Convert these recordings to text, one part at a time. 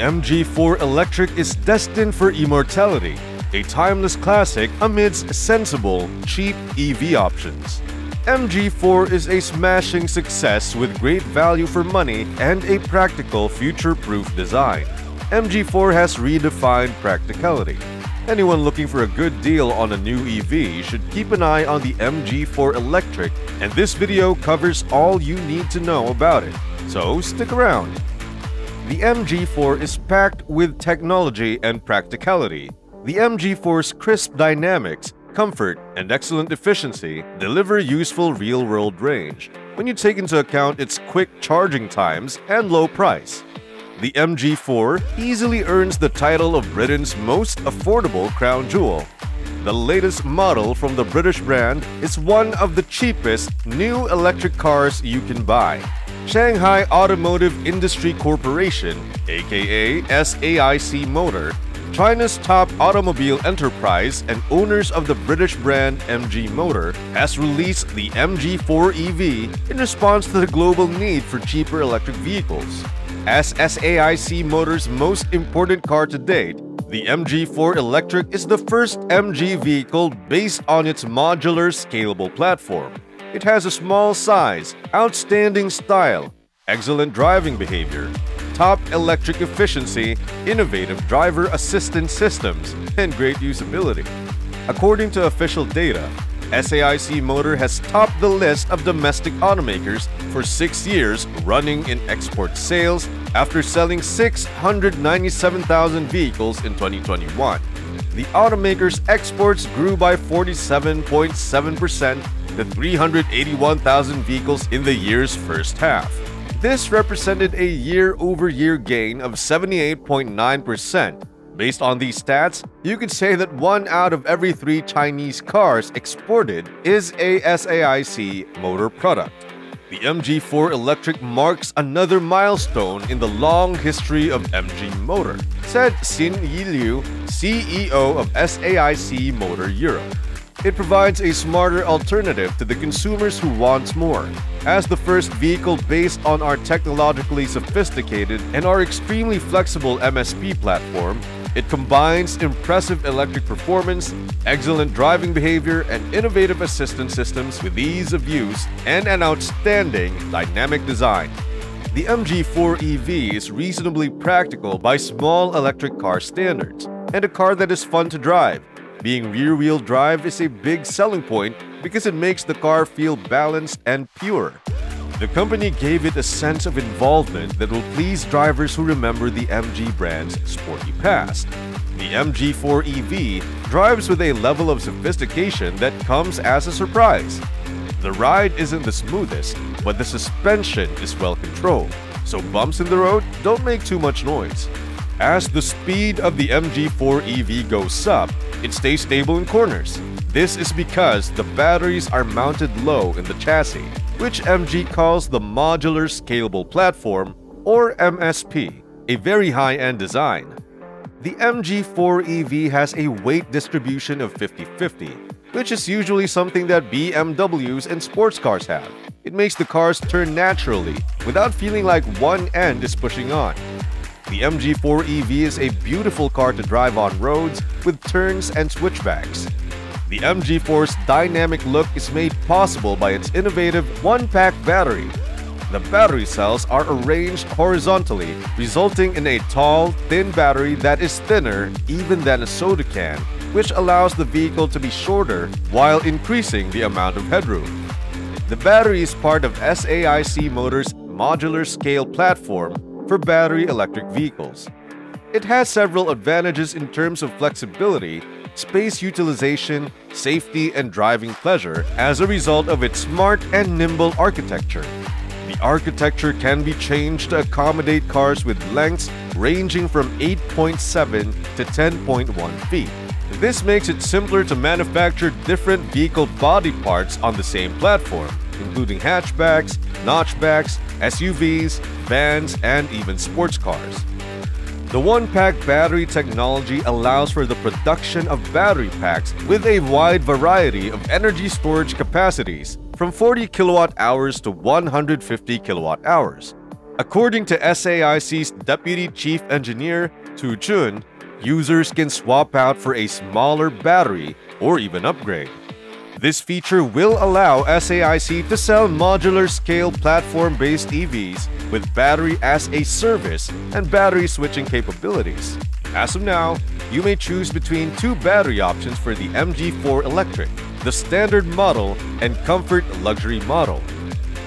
MG4 Electric is destined for immortality, a timeless classic amidst sensible, cheap EV options. MG4 is a smashing success with great value for money and a practical, future-proof design. MG4 has redefined practicality. Anyone looking for a good deal on a new EV should keep an eye on the MG4 Electric, and this video covers all you need to know about it. So stick around. The MG4 is packed with technology and practicality. The MG4's crisp dynamics, comfort, and excellent efficiency deliver useful real-world range when you take into account its quick charging times and low price. The MG4 easily earns the title of Britain's most affordable crown jewel. The latest model from the British brand is one of the cheapest new electric cars you can buy. Shanghai Automotive Industry Corporation, aka SAIC Motor, China's top automobile enterprise and owners of the British brand MG Motor, has released the MG4 EV in response to the global need for cheaper electric vehicles. As SAIC Motor's most important car to date, the MG4 Electric is the first MG vehicle based on its modular, scalable platform. It has a small size, outstanding style, excellent driving behavior, top electric efficiency, innovative driver assistance systems, and great usability. According to official data, SAIC Motor has topped the list of domestic automakers for 6 years running in export sales after selling 697,000 vehicles in 2021. The automaker's exports grew by 47.7% to 381,000 vehicles in the year's first half. This represented a year-over-year gain of 78.9%. Based on these stats, you could say that 1 out of every 3 Chinese cars exported is a SAIC Motor product. The MG4 Electric marks another milestone in the long history of MG Motor, said Xin Yiliu, CEO of SAIC Motor Europe. It provides a smarter alternative to the consumers who want more. As the first vehicle based on our technologically sophisticated and our extremely flexible MSP platform, it combines impressive electric performance, excellent driving behavior, and innovative assistance systems with ease of use and an outstanding dynamic design. The MG4 EV is reasonably practical by small electric car standards, and a car that is fun to drive. Being rear-wheel drive is a big selling point because it makes the car feel balanced and pure. The company gave it a sense of involvement that will please drivers who remember the MG brand's sporty past. The MG4 EV drives with a level of sophistication that comes as a surprise. The ride isn't the smoothest, but the suspension is well controlled, so bumps in the road don't make too much noise. As the speed of the MG4 EV goes up, it stays stable in corners. This is because the batteries are mounted low in the chassis, which MG calls the Modular Scalable Platform, or MSP, a very high-end design. The MG4 EV has a weight distribution of 50-50, which is usually something that BMWs and sports cars have. It makes the cars turn naturally without feeling like one end is pushing on. The MG4 EV is a beautiful car to drive on roads with turns and switchbacks. The MG4's dynamic look is made possible by its innovative one-pack battery. The battery cells are arranged horizontally, resulting in a tall, thin battery that is thinner even than a soda can, which allows the vehicle to be shorter while increasing the amount of headroom. The battery is part of SAIC Motor's modular scale platform for battery electric vehicles. It has several advantages in terms of flexibility, space utilization, safety, and driving pleasure as a result of its smart and nimble architecture. The architecture can be changed to accommodate cars with lengths ranging from 8.7 to 10.1 feet. This makes it simpler to manufacture different vehicle body parts on the same platform, including hatchbacks, notchbacks, SUVs, vans, and even sports cars. The one-pack battery technology allows for the production of battery packs with a wide variety of energy storage capacities, from 40 kilowatt-hours to 150 kilowatt-hours. According to SAIC's Deputy Chief Engineer, Tu Chun, users can swap out for a smaller battery or even upgrade. This feature will allow SAIC to sell modular-scale platform-based EVs with battery as a service and battery switching capabilities. As of now, you may choose between two battery options for the MG4 Electric, the standard model and comfort luxury model.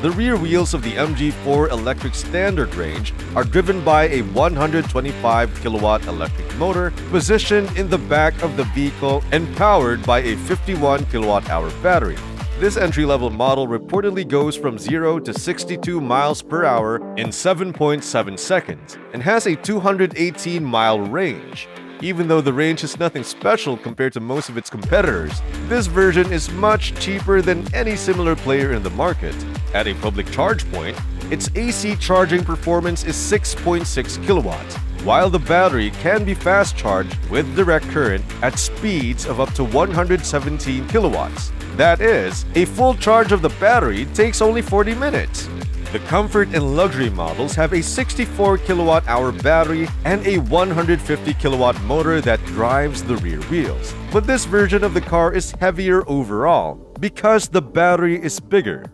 The rear wheels of the MG4 Electric standard range are driven by a 125 kilowatt electric motor positioned in the back of the vehicle and powered by a 51 kilowatt-hour battery. This entry-level model reportedly goes from 0 to 62 miles per hour in 7.7 seconds and has a 218-mile range. Even though the range is nothing special compared to most of its competitors, this version is much cheaper than any similar player in the market. At a public charge point, its AC charging performance is 6.6 kilowatts, while the battery can be fast charged with direct current at speeds of up to 117 kilowatts. That is, a full charge of the battery takes only 40 minutes. The comfort and luxury models have a 64 kilowatt-hour battery and a 150 kilowatt motor that drives the rear wheels. But this version of the car is heavier overall because the battery is bigger,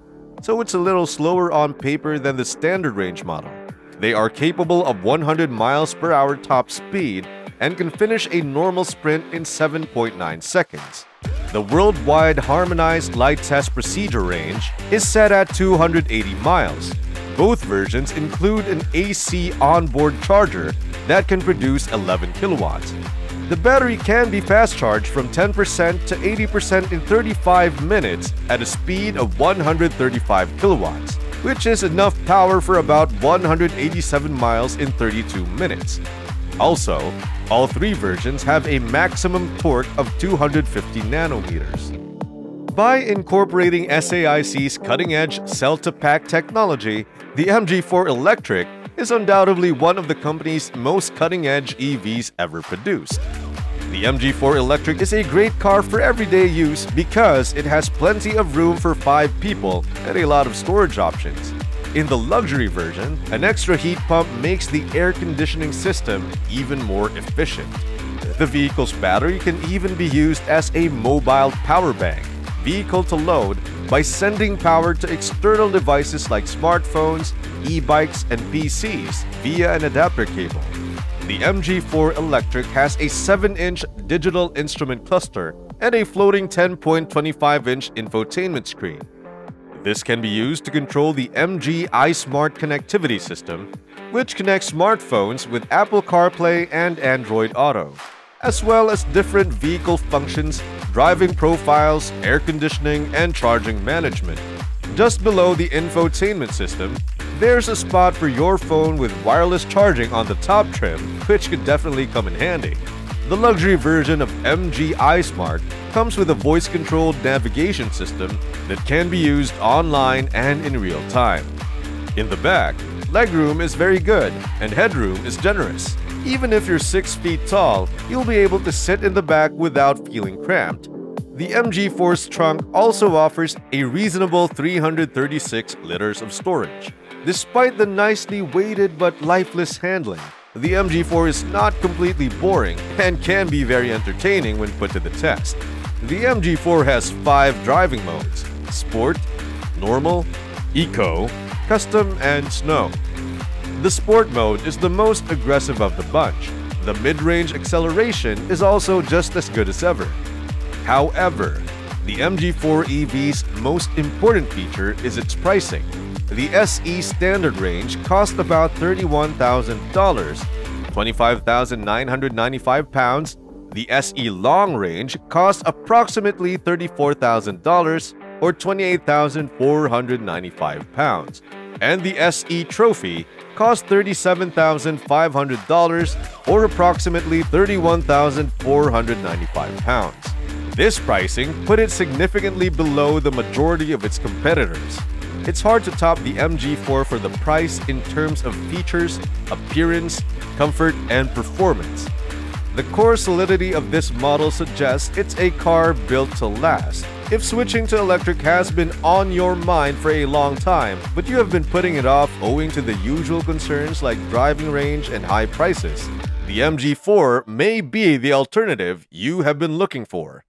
so it's a little slower on paper than the standard range model. They are capable of 100 miles per hour top speed and can finish a normal sprint in 7.9 seconds. The worldwide harmonized light test procedure range is set at 280 miles. Both versions include an AC onboard charger that can produce 11 kilowatts. The battery can be fast charged from 10% to 80% in 35 minutes at a speed of 135 kilowatts, which is enough power for about 187 miles in 32 minutes. Also, all three versions have a maximum torque of 250 nanometers. By incorporating SAIC's cutting-edge cell-to-pack technology, the MG4 Electric is undoubtedly one of the company's most cutting-edge EVs ever produced. The MG4 Electric is a great car for everyday use because it has plenty of room for 5 people and a lot of storage options. In the luxury version, an extra heat pump makes the air conditioning system even more efficient. The vehicle's battery can even be used as a mobile power bank, vehicle to load, by sending power to external devices like smartphones, e-bikes, and PCs via an adapter cable. The MG4 Electric has a 7-inch digital instrument cluster and a floating 10.25-inch infotainment screen. This can be used to control the MG iSmart connectivity system, which connects smartphones with Apple CarPlay and Android Auto, as well as different vehicle functions, driving profiles, air conditioning, and charging management. Just below the infotainment system, there's a spot for your phone with wireless charging on the top trim, which could definitely come in handy. The luxury version of MG iSmart comes with a voice-controlled navigation system that can be used online and in real time. In the back, legroom is very good and headroom is generous. Even if you're 6 feet tall, you'll be able to sit in the back without feeling cramped. The MG4's trunk also offers a reasonable 336 liters of storage. Despite the nicely weighted but lifeless handling, the MG4 is not completely boring and can be very entertaining when put to the test. The MG4 has 5 driving modes: Sport, Normal, Eco, Custom, and Snow. The Sport mode is the most aggressive of the bunch. The mid-range acceleration is also just as good as ever. However, the MG4 EV's most important feature is its pricing. The SE standard range costs about $31,000, £25,995. The SE long range costs approximately $34,000 or £28,495. And the SE Trophy costs $37,500 or approximately £31,495. This pricing put it significantly below the majority of its competitors. It's hard to top the MG4 for the price in terms of features, appearance, comfort, and performance. The core solidity of this model suggests it's a car built to last, If switching to electric has been on your mind for a long time, but you have been putting it off owing to the usual concerns like driving range and high prices, the MG4 may be the alternative you have been looking for.